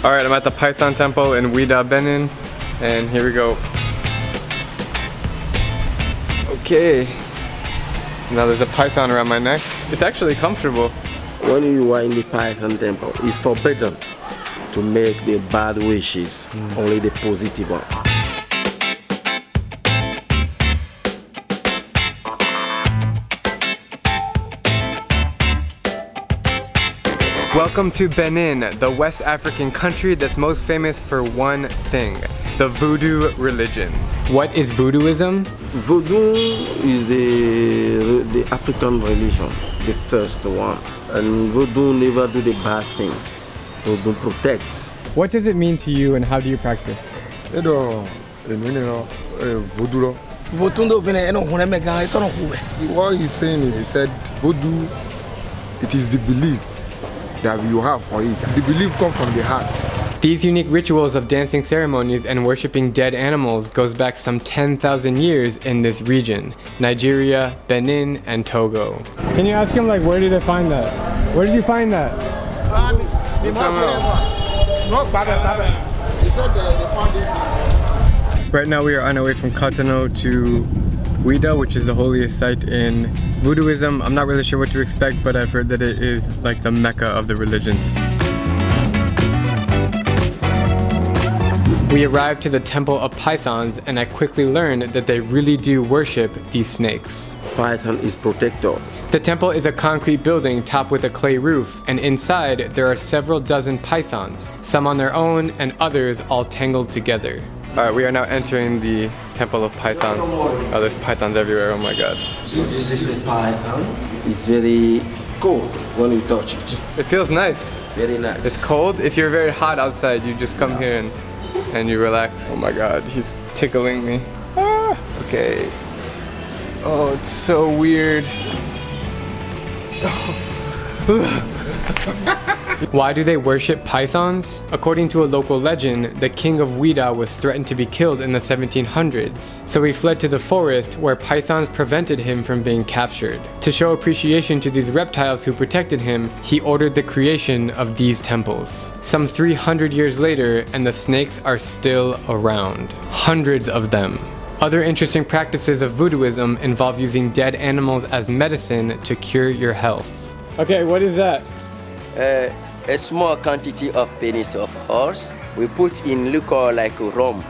Alright, I'm at the Python Temple in Ouidah, Benin, and here we go. Okay, now there's a python around my neck. It's actually comfortable. When you are in the Python Temple, it's forbidden to make the bad wishes, only the positive one. Welcome to Benin, the West African country that's most famous for one thing, the Voodoo religion. What is Voodooism? Voodoo is the African religion, the first one. And Voodoo never do the bad things. Voodoo protects. What does it mean to you and how do you practice? Voodoo. What he's saying is, he said, Voodoo, it is the belief that you have for it. The belief comes from the heart. These unique rituals of dancing ceremonies and worshipping dead animals goes back some 10,000 years in this region, Nigeria, Benin, and Togo. Can you ask him, like, where did they find that? Where did you find that? Right now we are on our way from Cotonou to Ouidah, which is the holiest site in Voodooism. I'm not really sure what to expect, but I've heard that it is like the mecca of the religion. We arrived to the Temple of Pythons, and I quickly learned that they really do worship these snakes. Python is protector. The temple is a concrete building topped with a clay roof, and inside there are several dozen pythons, some on their own and others all tangled together. Alright, we are now entering the Temple of Pythons. Oh, there's pythons everywhere, oh my god. So this is the python. It's very cold when you touch it. It feels nice. Very nice. It's cold. If you're very hot outside, you just come here and you relax. Oh my god, he's tickling me. Ah, okay. Oh, it's so weird. Why do they worship pythons? According to a local legend, the King of Ouidah was threatened to be killed in the 1700s, so he fled to the forest where pythons prevented him from being captured. To show appreciation to these reptiles who protected him, he ordered the creation of these temples. Some 300 years later, and the snakes are still around. Hundreds of them. Other interesting practices of Voodooism involve using dead animals as medicine to cure your health. Okay, what is that? A small quantity of penis of horse. We put in liquor like rum,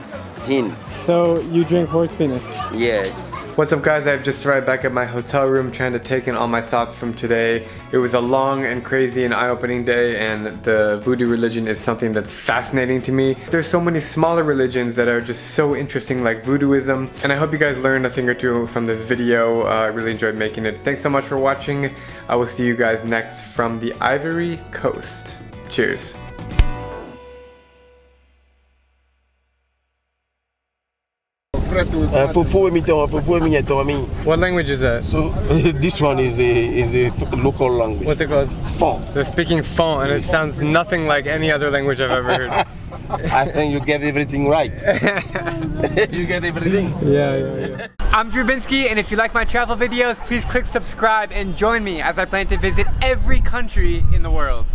gin. So you drink horse penis? Yes. What's up guys, I've just arrived back at my hotel room trying to take in all my thoughts from today. It was a long and crazy and eye-opening day, and the Voodoo religion is something that's fascinating to me. There's so many smaller religions that are just so interesting, like Voodooism, and I hope you guys learned a thing or two from this video. I really enjoyed making it. Thanks so much for watching. I will see you guys next from the Ivory Coast. Cheers. What language is that? So this one is the local language. What's it called? Fon. They're speaking Fon, and it sounds nothing like any other language I've ever heard. I think you get everything right. You get everything. Yeah. I'm Drew Binsky, and if you like my travel videos, please click subscribe and join me as I plan to visit every country in the world.